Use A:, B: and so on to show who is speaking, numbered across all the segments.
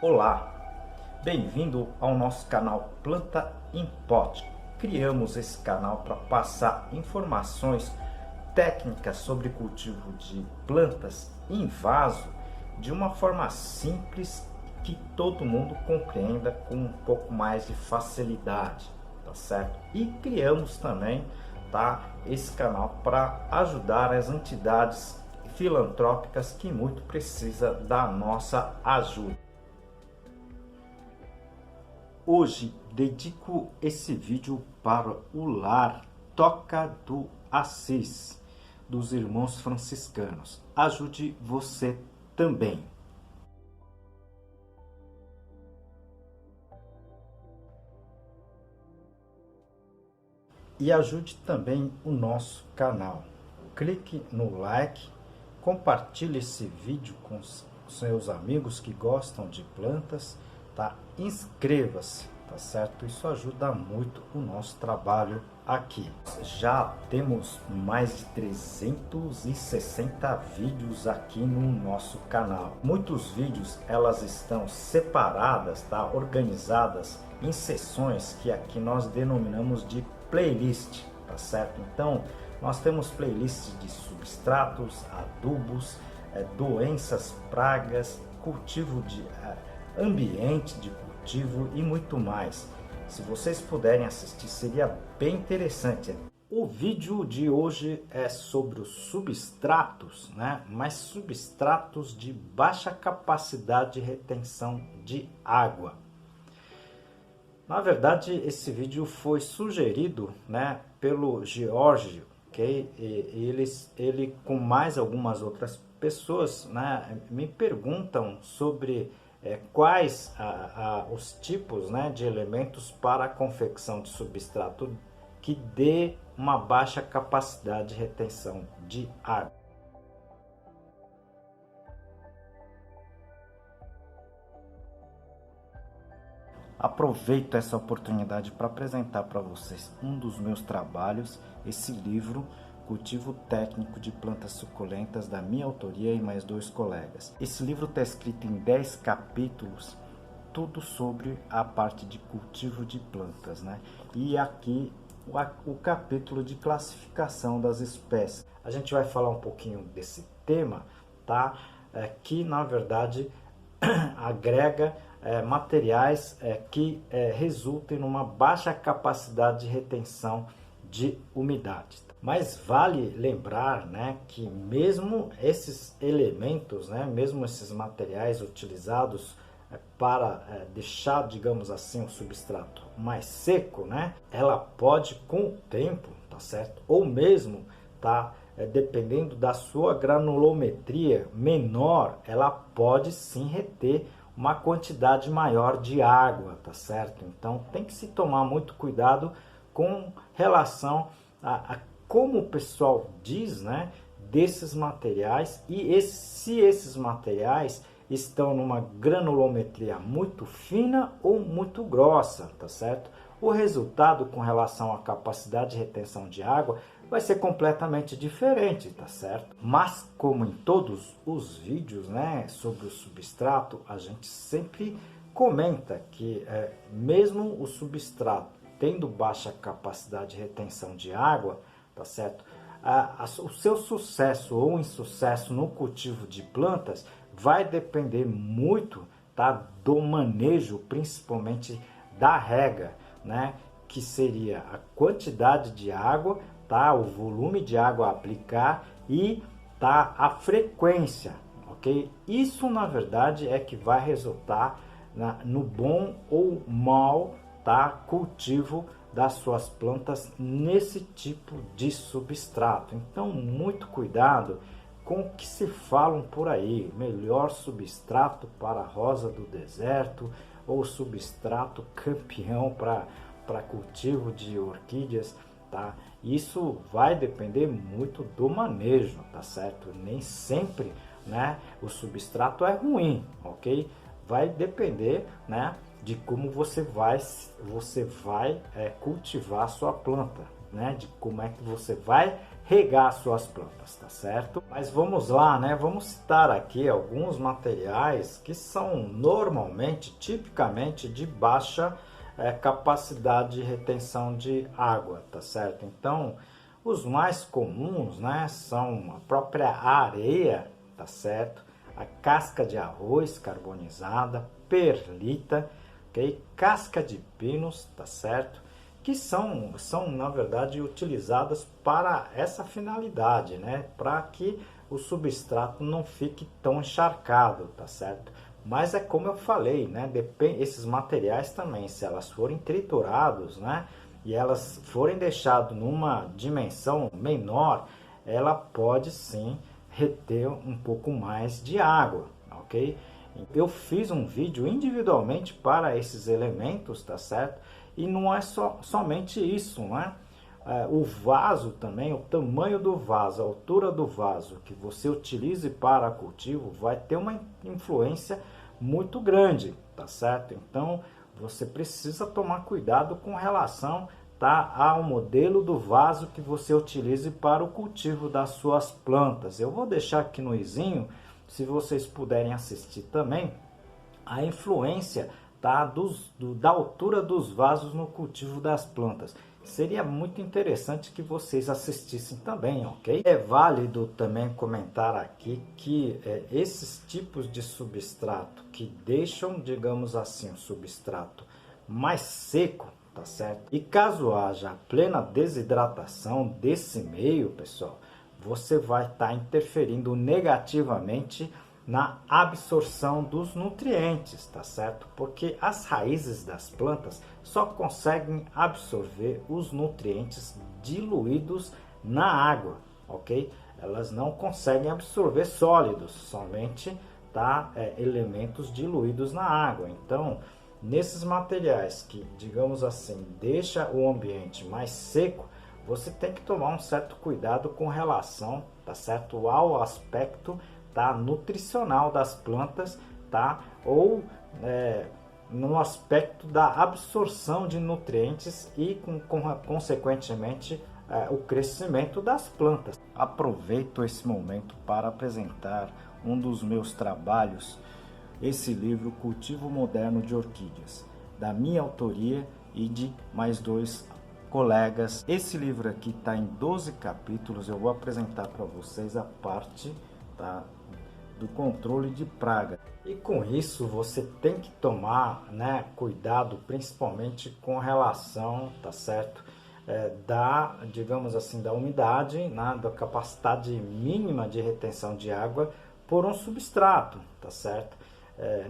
A: Olá, bem-vindo ao nosso canal Planta em Pote. Criamos esse canal para passar informações técnicas sobre cultivo de plantas em vaso de uma forma simples que todo mundo compreenda com um pouco mais de facilidade, tá certo? E criamos também, esse canal para ajudar as entidades filantrópicas que muito precisa da nossa ajuda. Hoje dedico esse vídeo para o lar Toca do Assis, dos irmãos franciscanos. Ajude você também. E ajude também o nosso canal. Clique no like, compartilhe esse vídeo com seus amigos que gostam de plantas, tá? Inscreva-se, tá certo? Isso ajuda muito o nosso trabalho aqui. Já temos mais de 360 vídeos aqui no nosso canal. Muitos vídeos elas estão separadas, tá? Organizadas em seções que aqui nós denominamos de playlist, tá certo? Então nós temos playlists de substratos, adubos, doenças, pragas, cultivo de ambiente de cultivo e muito mais. Se vocês puderem assistir, seria bem interessante. O vídeo de hoje é sobre os substratos, né? Mas substratos de baixa capacidade de retenção de água. Na verdade, esse vídeo foi sugerido, né, pelo George, ok? Ele com mais algumas outras pessoas, né, me perguntam sobre quais os tipos, né, de elementos para a confecção de substrato que dê uma baixa capacidade de retenção de água. Aproveito essa oportunidade para apresentar para vocês um dos meus trabalhos, esse livro Cultivo Técnico de Plantas Suculentas, da minha autoria e mais 2 colegas. Esse livro está escrito em 10 capítulos, tudo sobre a parte de cultivo de plantas, né? E aqui o capítulo de classificação das espécies. A gente vai falar um pouquinho desse tema, tá? Que na verdade agrega materiais que resultem numa baixa capacidade de retenção de umidade. Mas vale lembrar, né, que mesmo esses elementos, né, mesmo esses materiais utilizados para deixar, digamos assim, o substrato mais seco, né, ela pode com o tempo, tá certo? Ou mesmo, dependendo da sua granulometria menor, ela pode sim reter uma quantidade maior de água, tá certo? Então tem que se tomar muito cuidado com relação a como o pessoal diz, né, desses materiais e se esses materiais estão numa granulometria muito fina ou muito grossa, tá certo? O resultado com relação à capacidade de retenção de água vai ser completamente diferente, tá certo? Mas como em todos os vídeos, né, sobre o substrato, a gente sempre comenta que mesmo o substrato tendo baixa capacidade de retenção de água, tá certo? O seu sucesso ou insucesso no cultivo de plantas vai depender muito, tá, do manejo, principalmente da rega, né, que seria a quantidade de água, tá, o volume de água a aplicar e a frequência, ok? Isso na verdade é que vai resultar no bom ou mau, cultivo das suas plantas nesse tipo de substrato. Então muito cuidado com o que se falam por aí, melhor substrato para a rosa do deserto ou substrato campeão para cultivo de orquídeas, tá? Isso vai depender muito do manejo, tá certo? Nem sempre, né, o substrato é ruim, ok? Vai depender, né, de como você vai cultivar a sua planta, né, de como é que você vai regar suas plantas, tá certo? Mas vamos lá, né? Vamos citar aqui alguns materiais que são normalmente, tipicamente de baixa capacidade de retenção de água, tá certo? Então, os mais comuns, né, são a própria areia, tá certo? A casca de arroz carbonizada, perlita, ok? Casca de pinos, tá certo? Que são na verdade utilizadas para essa finalidade, né? Para que o substrato não fique tão encharcado, tá certo? Mas é como eu falei, né? Esses materiais também, se elas forem triturados, né? E elas forem deixadas numa dimensão menor, ela pode sim reter um pouco mais de água, ok? Eu fiz um vídeo individualmente para esses elementos, tá certo? E não é somente isso, né? O vaso também, o tamanho do vaso, a altura do vaso que você utilize para cultivo vai ter uma influência muito grande, tá certo? Então você precisa tomar cuidado com relação, tá, ao modelo do vaso que você utilize para o cultivo das suas plantas. Eu vou deixar aqui no izinho, se vocês puderem assistir também, a influência, tá, da altura dos vasos no cultivo das plantas. Seria muito interessante que vocês assistissem também, ok? É válido também comentar aqui que esses tipos de substrato que deixam, digamos assim, o substrato mais seco, tá certo? E caso haja plena desidratação desse meio, pessoal, você vai estar interferindo negativamente na absorção dos nutrientes, tá certo? Porque as raízes das plantas só conseguem absorver os nutrientes diluídos na água, ok? Elas não conseguem absorver sólidos, somente, tá, elementos diluídos na água. Então, nesses materiais que, digamos assim, deixa o ambiente mais seco, você tem que tomar um certo cuidado com relação, tá certo, ao aspecto, tá, nutricional das plantas, tá, ou no aspecto da absorção de nutrientes e consequentemente o crescimento das plantas. Aproveito esse momento para apresentar um dos meus trabalhos, esse livro Cultivo Moderno de Orquídeas, da minha autoria e de mais 2 colegas. Esse livro aqui está em 12 capítulos. Eu vou apresentar para vocês a parte, tá, do controle de praga. E com isso você tem que tomar, né, cuidado, principalmente com relação, tá certo, da, digamos assim, da umidade, né, da capacidade mínima de retenção de água por um substrato, tá certo?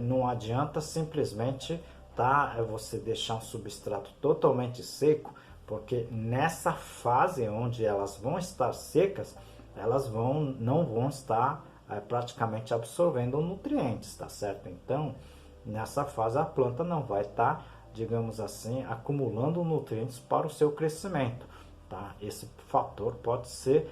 A: Não adianta simplesmente, tá, você deixar um substrato totalmente seco, porque nessa fase onde elas vão estar secas, elas não vão estar praticamente absorvendo nutrientes, tá certo? Então, nessa fase a planta não vai estar, digamos assim, acumulando nutrientes para o seu crescimento, tá? Esse fator pode ser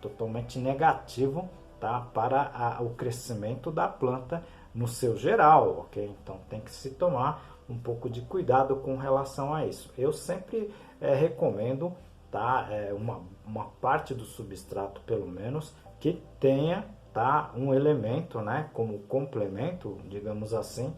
A: totalmente negativo, tá, para o crescimento da planta no seu geral, ok? Então tem que se tomar um pouco de cuidado com relação a isso. Eu sempre recomendo, tá, uma parte do substrato, pelo menos, que tenha, tá, um elemento, né, como complemento, digamos assim,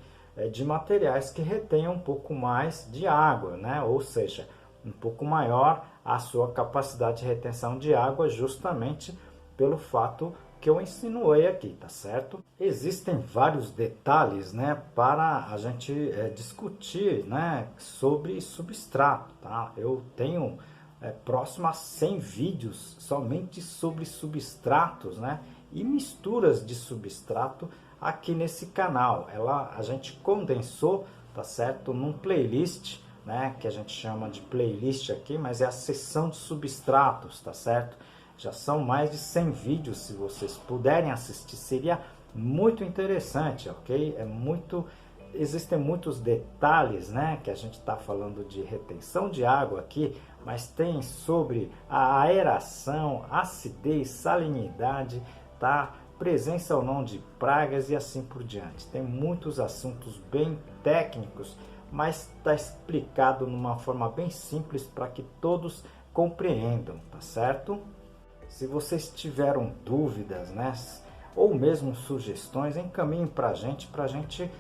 A: de materiais que retenham um pouco mais de água, né, ou seja, um pouco maior a sua capacidade de retenção de água, justamente pelo fato que eu insinuei aqui, tá certo? Existem vários detalhes, né, para a gente discutir, né, sobre substrato, tá? Eu tenho próximo a 100 vídeos somente sobre substratos, né, e misturas de substrato aqui nesse canal. A gente condensou, tá certo, num playlist, né, que a gente chama de playlist aqui, mas é a seção de substratos, tá certo? Já são mais de 100 vídeos, se vocês puderem assistir, seria muito interessante, ok? Existem muitos detalhes, né, que a gente está falando de retenção de água aqui, mas tem sobre a aeração, acidez, salinidade, tá? Presença ou não de pragas e assim por diante. Tem muitos assuntos bem técnicos, mas está explicado de uma forma bem simples para que todos compreendam, tá certo? Se vocês tiveram dúvidas, né, ou mesmo sugestões, encaminhem para a gente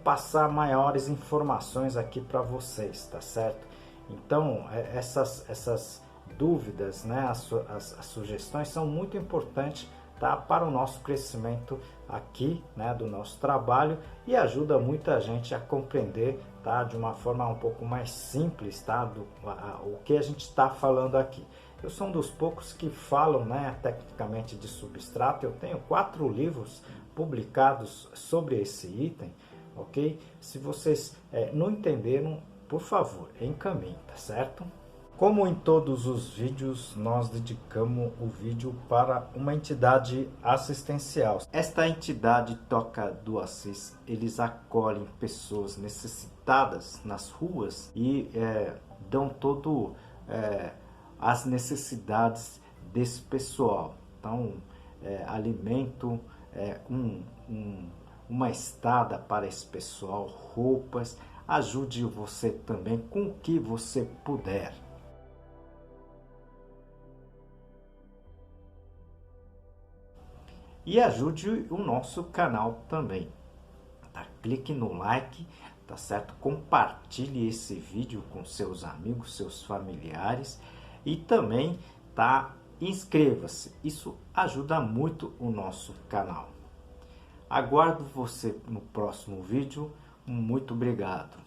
A: passar maiores informações aqui para vocês, tá certo? Então, essas dúvidas, né, as sugestões são muito importantes, tá, para o nosso crescimento aqui, né, do nosso trabalho, e ajuda muita gente a compreender, tá, de uma forma um pouco mais simples, tá, o que a gente está falando aqui. Eu sou um dos poucos que falam, né, tecnicamente de substrato. Eu tenho 4 livros publicados sobre esse item, ok? Se vocês não entenderam, por favor, encaminhem, tá certo? Como em todos os vídeos, nós dedicamos o vídeo para uma entidade assistencial. Esta entidade Toca do Assis, eles acolhem pessoas necessitadas nas ruas e dão todo as necessidades desse pessoal. Então, alimento, uma estada para esse pessoal, roupas. Ajude você também com o que você puder. E ajude o nosso canal também, tá? Clique no like, tá certo? Compartilhe esse vídeo com seus amigos, seus familiares, e também, tá? Inscreva-se, isso ajuda muito o nosso canal. Aguardo você no próximo vídeo, muito obrigado.